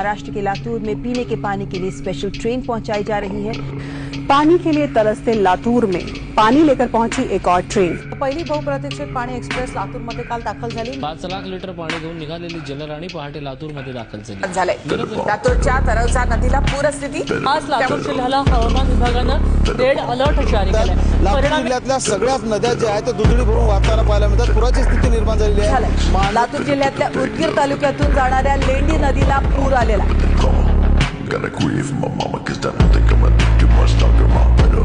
महाराष्ट्र के लातूर में पीने के पानी के लिए स्पेशल ट्रेन पहुंचाई जा रही है। पानी के लिए तरसते लातूर में पानी लेकर पहुंची एक और ट्रेन। पहिली बहुप्रतीक्षित पाणी एक्सप्रेस लातूरमध्ये काल दाखल झाली। 5 लाख लिटर पाणी घेऊन निघालेली जलराणी पहाटे लातूरमध्ये दाखल झाली। झाले लातूरच्या तरवसा नदीला पूरस्थिती। आज लातूर जिल्ह्याला हवामान विभागानं रेड अलर्ट जारी केलाय। लातूर जिल्ह्यातल्या सगळ्याच नद्या ज्या आहेत त्या दुथडी भरून वाहताना पाहायला मिळतात। पुराची स्थिती निर्माण झालेली आहे। लातूर जिल्ह्यातल्या उदगीर तालुक्यातून जाणाऱ्या लेंडी नदीला पूर आलेला आहे। Gotta grieve my mama, cause that don't think I'm a too much talker, my better